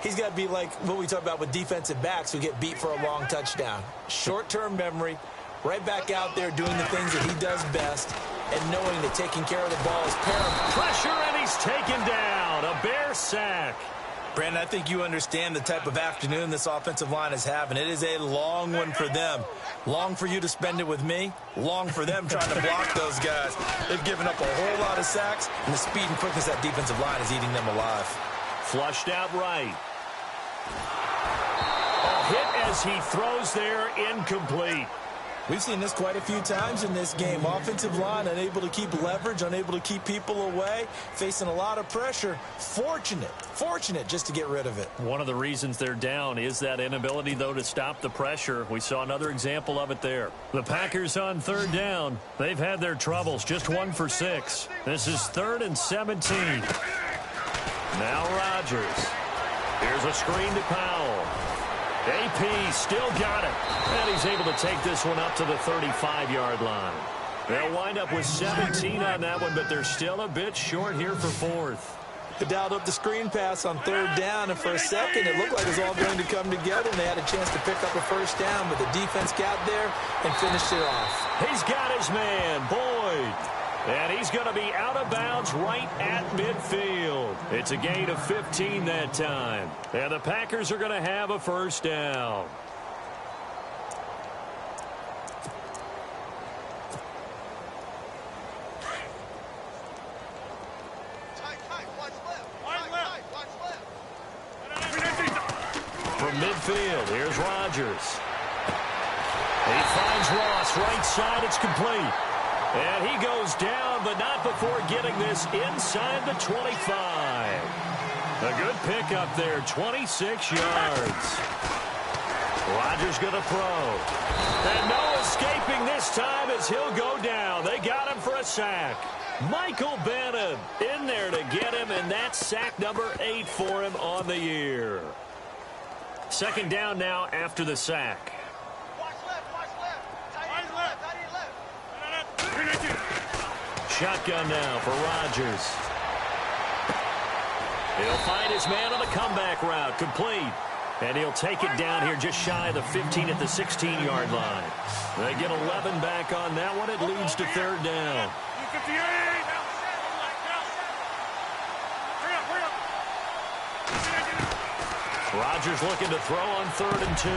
he's got to be like what we talk about with defensive backs who get beat for a long touchdown. Short-term memory, right back out there doing the things that he does best, and knowing that taking care of the ball is paramount. Pressure, and he's taken down. A Bear sack. Brandon, I think you understand the type of afternoon this offensive line is having. It is a long one for them. Long for you to spend it with me. Long for them trying to block those guys. They've given up a whole lot of sacks, and the speed and quickness of that defensive line is eating them alive. Flushed out right. A hit as he throws there, incomplete. We've seen this quite a few times in this game. Offensive line unable to keep leverage, unable to keep people away, facing a lot of pressure. Fortunate just to get rid of it. One of the reasons they're down is that inability, though, to stop the pressure. We saw another example of it there. The Packers on third down. They've had their troubles, just 1 for 6. This is 3rd and 17. Now Rodgers. Here's a screen to Powell. AP still got it. And he's able to take this one up to the 35-yard line. They'll wind up with 17 on that one, but they're still a bit short here for 4th. They dialed up the screen pass on third down, and for a second it looked like it was all going to come together, and they had a chance to pick up a first down, but the defense got there and finished it off. He's got his man, Boyd. And he's going to be out of bounds right at midfield. It's a gain of 15 that time. And the Packers are going to have a first down. From midfield, here's Rodgers. He finds Ross right side. It's complete. And he goes down, but not before getting this inside the 25. A good pickup there, 26 yards. Rodgers going to throw. And no escaping this time as he'll go down. They got him for a sack. Michael Bannon in there to get him, and that's sack number 8 for him on the year. Second down now after the sack. Watch left, watch left. Tight end left. Shotgun now for Rodgers. He'll find his man on the comeback route, complete. And he'll take it down here just shy of the 15 at the 16-yard line. They get 11 back on that one. It leads to third down. 58. Rodgers looking to throw on 3rd and 2.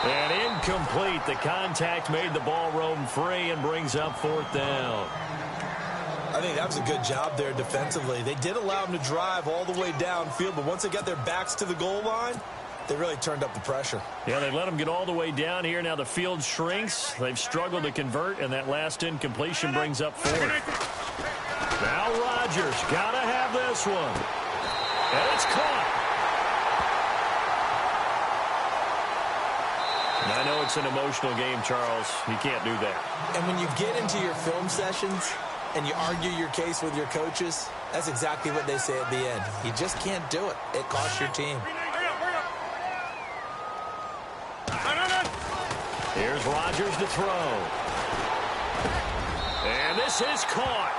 And incomplete. The contact made the ball roam free and brings up 4th down. I think that was a good job there defensively. They did allow them to drive all the way downfield, but once they got their backs to the goal line, they really turned up the pressure. Yeah, they let them get all the way down here. Now the field shrinks. They've struggled to convert, and that last incompletion brings up 4th. Now Rodgers got to have this one. And it's caught. I know it's an emotional game, Charles. You can't do that. And when you get into your film sessions and you argue your case with your coaches, that's exactly what they say at the end. You just can't do it. It costs your team. Here's Rodgers to throw. And this is caught.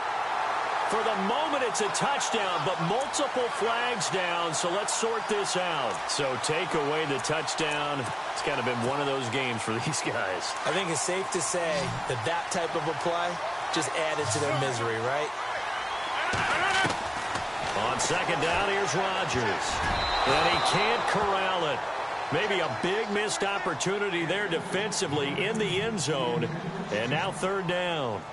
For the moment, it's a touchdown, but multiple flags down, so let's sort this out. So take away the touchdown. It's kind of been one of those games for these guys. I think it's safe to say that that type of a play just added to their misery, right? On second down, here's Rodgers. And he can't corral it. Maybe a big missed opportunity there defensively in the end zone. And now third down.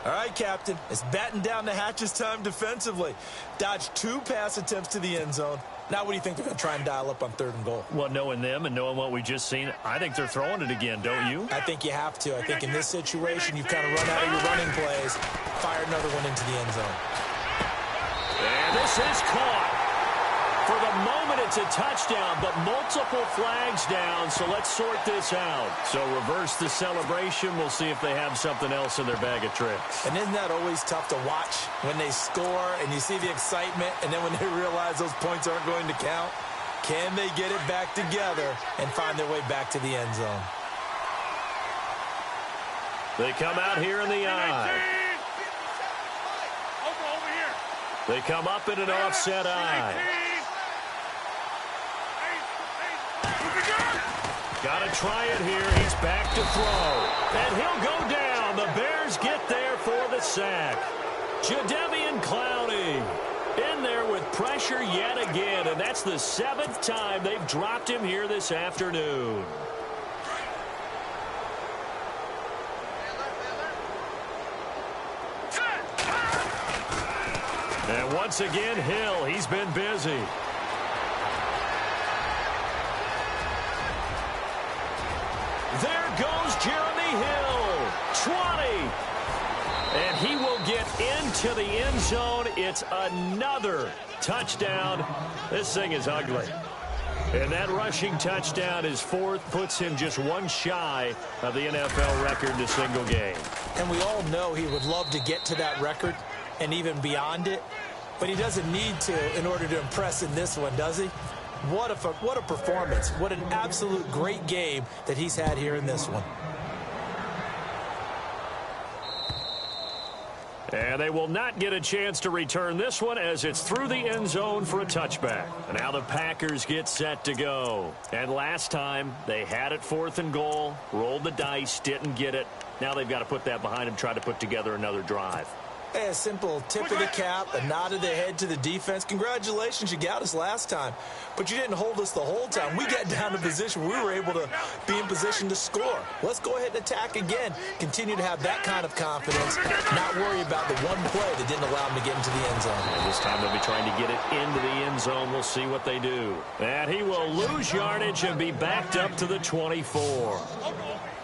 All right, Captain, it's batten down the hatches time defensively. Dodged 2 pass attempts to the end zone. Now what do you think they're going to try and dial up on 3rd and goal? Well, knowing them and knowing what we just seen, I think they're throwing it again, don't you? I think you have to. I think in this situation, you've kind of run out of your running plays. Fire another one into the end zone. And this is caught. For the moment, it's a touchdown, but multiple flags down, so let's sort this out. So reverse the celebration. We'll see if they have something else in their bag of tricks. And isn't that always tough to watch when they score and you see the excitement, and then when they realize those points aren't going to count? Can they get it back together and find their way back to the end zone? They come out here in the eye. They come up in an offset eye. Got to try it here. He's back to throw. And he'll go down. The Bears get there for the sack. Jadeveon Clowney in there with pressure yet again. And that's the 7th time they've dropped him here this afternoon. And once again, Hill, he's been busy. There goes Jeremy Hill, 20. And he will get into the end zone. It's another touchdown. This thing is ugly. And that rushing touchdown is 4th, puts him just 1 shy of the NFL record in a single game. And we all know he would love to get to that record and even beyond it, but he doesn't need to in order to impress in this one, does he? What a performance. What an absolute great game that he's had here in this one. And they will not get a chance to return this one as it's through the end zone for a touchback. And now the Packers get set to go. And last time, they had it 4th and goal, rolled the dice, didn't get it. Now they've got to put that behind them, try to put together another drive. Hey, a simple tip of the cap, a nod of the head to the defense. Congratulations, you got us last time. But you didn't hold us the whole time. We got down to position where we were able to be in position to score. Let's go ahead and attack again. Continue to have that kind of confidence. Not worry about the one play that didn't allow them to get into the end zone. And this time they'll be trying to get it into the end zone. We'll see what they do. And he will lose yardage and be backed up to the 24.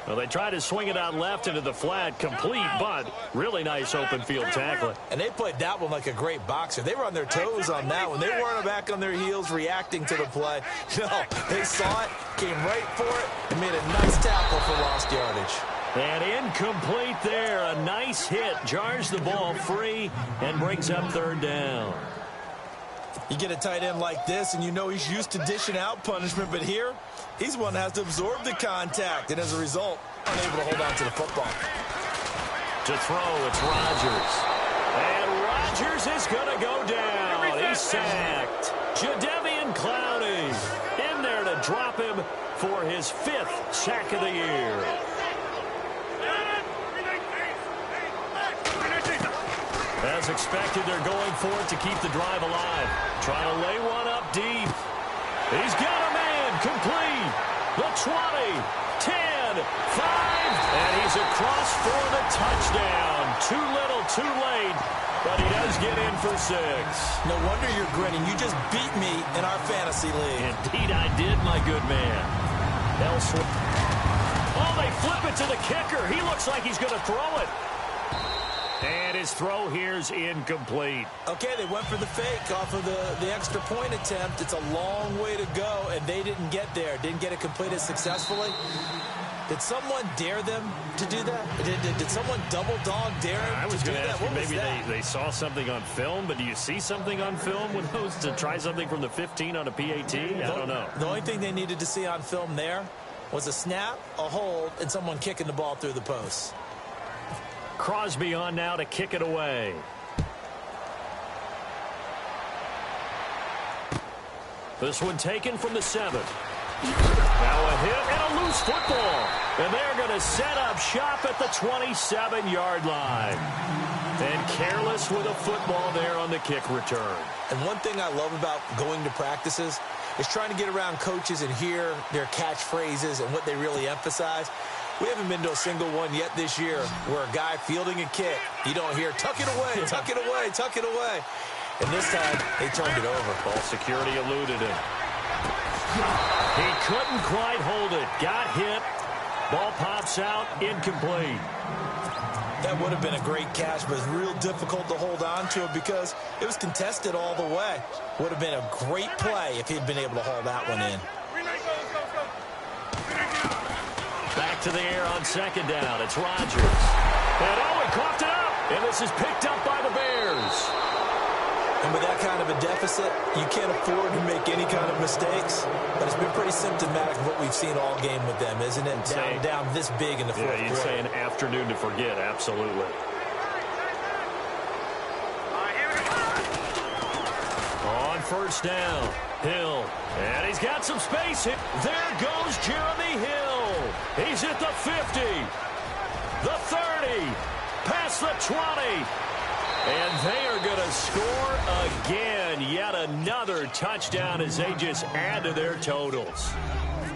Well, they try to swing it out left into the flat, complete, but really nice open field tackling. And they played that one like a great boxer. They were on their toes on that one. They weren't back on their heels reacting to the play. No, they saw it, came right for it, and made a nice tackle for lost yardage. And incomplete there. A nice hit. Jars the ball free and brings up third down. You get a tight end like this, and you know he's used to dishing out punishment, but here, he's one that has to absorb the contact, and as a result, unable to hold on to the football. To throw, it's Rodgers. And Rodgers is going to go down. He's sacked. Jadeveon Clowney in there to drop him for his 5th sack of the year. As expected, they're going for it to keep the drive alive. Trying to lay one up deep. He's got a man. Complete. The 20, 10, 5. And he's across for the touchdown. Too little, too late. But he does get in for 6. No wonder you're grinning. You just beat me in our fantasy league. Indeed I did, my good man. Elsewhere. Oh, they flip it to the kicker. He looks like he's going to throw it. And his throw here's incomplete. Okay, they went for the fake off of the extra point attempt. It's a long way to go, and they didn't get there. Didn't get it completed successfully. Did someone dare them to do that? Did someone double dog dare him I was to do going to that? ask you, maybe they saw something on film, but do you see something on film with those to try something from the 15 on a PAT? I don't know. The only thing they needed to see on film there was a snap, a hold, and someone kicking the ball through the post. Crosby on now to kick it away. This one taken from the 7. Now a hit and a loose football. And they're going to set up shop at the 27-yard line. And careless with a football there on the kick return. And one thing I love about going to practices is trying to get around coaches and hear their catchphrases and what they really emphasize. We haven't been to a single one yet this year where a guy fielding a kick, you don't hear, tuck it away, tuck it away, tuck it away. And this time, they turned it over. Ball security eluded him. He couldn't quite hold it. Got hit. Ball pops out. Incomplete. That would have been a great catch, but it's real difficult to hold on to it because it was contested all the way. Would have been a great play if he'd been able to haul that one in. Back to the air on 2nd down. It's Rodgers. And he coughed it up. And this is picked up by the Bears. And with that kind of a deficit, you can't afford to make any kind of mistakes. But it's been pretty symptomatic of what we've seen all game with them, isn't it? Down this big in the fourth quarter. Yeah, you'd say an afternoon to forget. Absolutely. On 1st down, Hill. And he's got some space. There goes Jeremy Hill. He's at the 50, the 30, past the 20. And they are going to score again. Yet another touchdown as they just add to their totals.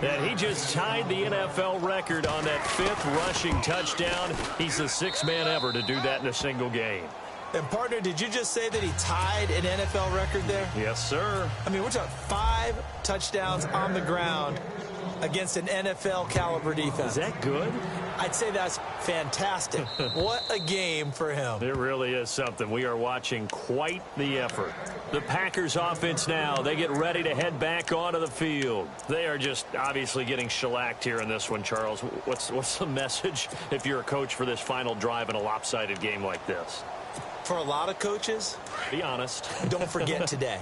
And he just tied the NFL record on that 5th rushing touchdown. He's the 6th man ever to do that in a single game. And, partner, did you just say that he tied an NFL record there? Yes, sir. I mean, we're talking 5 touchdowns on the ground against an NFL-caliber defense. Is that good? I'd say that's fantastic. What a game for him. It really is something. We are watching quite the effort. The Packers offense now, they get ready to head back onto the field. They are just obviously getting shellacked here in this one, Charles. What's the message if you're a coach for this final drive in a lopsided game like this? For a lot of coaches, be honest. Don't forget today.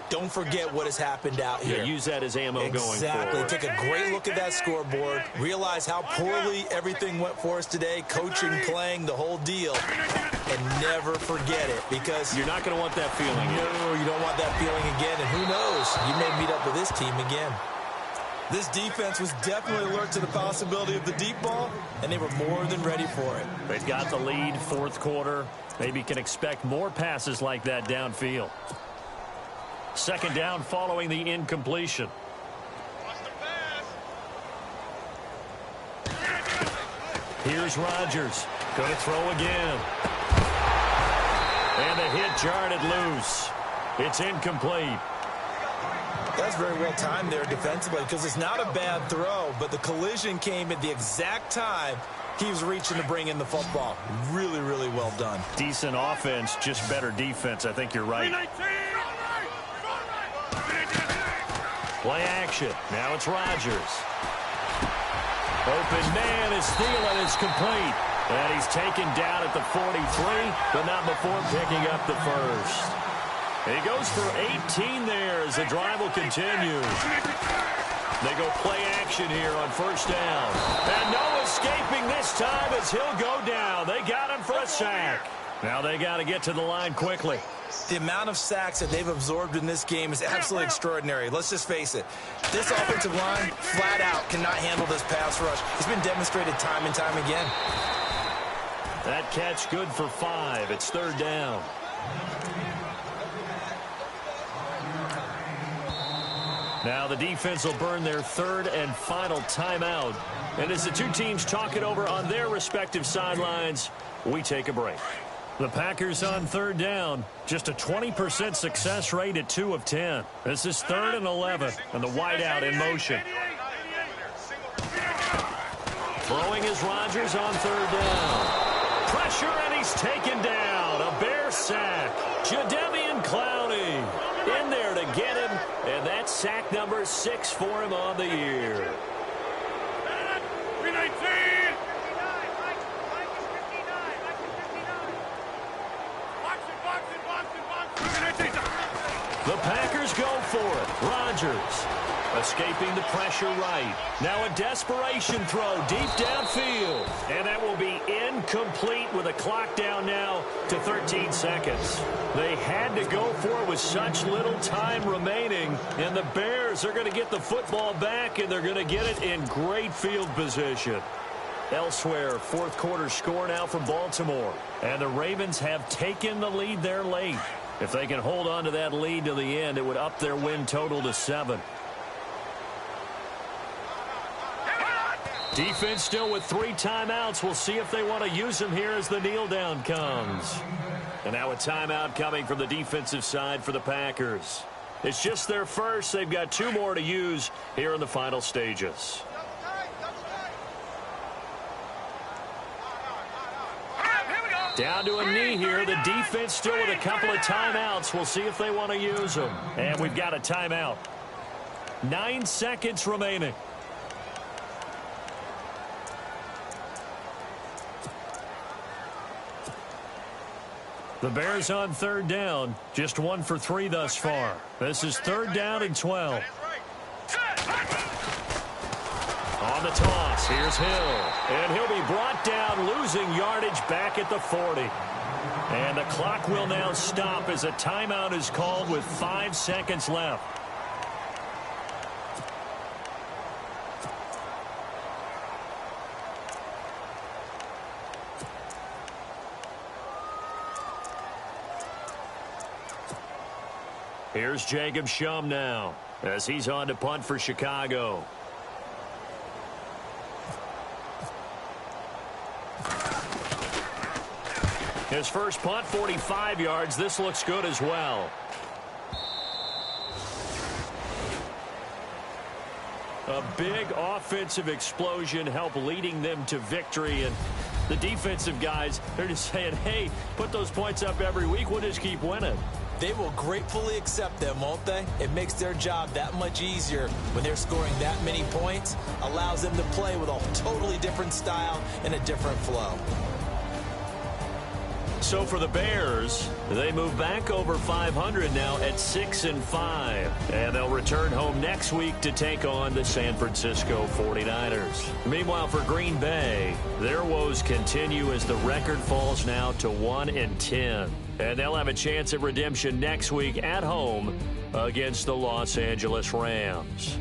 Don't forget what has happened out here. Yeah, use that as ammo going forward. Exactly. Take a great look at that scoreboard. Realize how poorly everything went for us today. Coaching, playing, the whole deal. And never forget it because you're not going to want that feeling. No, you don't want that feeling again. And who knows? You may meet up with this team again. This defense was definitely alert to the possibility of the deep ball, and they were more than ready for it. They've got the lead, 4th quarter. Maybe can expect more passes like that downfield. 2nd down following the incompletion. Here's Rodgers. Going to throw again. And the hit jarred it loose. It's incomplete. That's very well timed there defensively because it's not a bad throw, but the collision came at the exact time he was reaching to bring in the football. Really, really well done. Decent offense, just better defense. I think you're right. Play action. Now it's Rodgers. Open man is Thielen is complete. And he's taken down at the 43, but not before picking up the first. He goes for 18 there as the drive will continue. They go play action here on first down. And no escaping this time as he'll go down. They got him for a sack. Now they got to get to the line quickly. The amount of sacks that they've absorbed in this game is absolutely extraordinary. Let's just face it. This offensive line, flat out, cannot handle this pass rush. It's been demonstrated time and time again. That catch good for 5. It's third down. Now the defense will burn their third and final timeout. And as the two teams talk it over on their respective sidelines, we take a break. The Packers on third down. Just a 20% success rate at 2 of 10. This is 3rd and 11, and the wideout in motion. Throwing is Rodgers on third down. Pressure, and he's taken down. A Bear sack. Jadeveon Clowney in there to get him, and that's sack number 6 for him on the year. The Packers go for it. Rodgers escaping the pressure right. Now a desperation throw deep downfield. And that will be incomplete with a clock down now to 13 seconds. They had to go for it with such little time remaining. And the Bears are going to get the football back, and they're going to get it in great field position. Elsewhere, fourth quarter score now for Baltimore. And the Ravens have taken the lead there late. If they can hold on to that lead to the end, it would up their win total to 7. Defense still with 3 timeouts. We'll see if they want to use them here as the kneel down comes. And now a timeout coming from the defensive side for the Packers. It's just their first. They've got 2 more to use here in the final stages. Down to a knee here. The defense still with a couple of timeouts. We'll see if they want to use them. And we've got a timeout. 9 seconds remaining. The Bears on third down. Just 1 for 3 thus far. This is 3rd down and 12. On the toss, here's Hill. And he'll be brought down, losing yardage back at the 40. And the clock will now stop as a timeout is called with 5 seconds left. Here's Jacob Shum now as he's on to punt for Chicago. His first punt, 45 yards. This looks good as well. A big offensive explosion helped leading them to victory. And the defensive guys, they're just saying, hey, put those points up every week. We'll just keep winning. They will gratefully accept them, won't they? It makes their job that much easier when they're scoring that many points. Allows them to play with a totally different style and a different flow. So for the Bears, they move back over 500 now at 6-5. And they'll return home next week to take on the San Francisco 49ers. Meanwhile, for Green Bay, their woes continue as the record falls now to 1-10. And they'll have a chance at redemption next week at home against the Los Angeles Rams.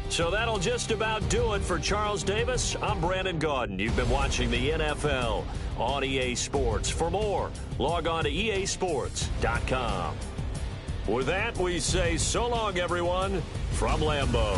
So that'll just about do it for Charles Davis. I'm Brandon Gaudin. You've been watching the NFL on EA Sports. For more, log on to easports.com. With that, we say so long, everyone, from Lambeau.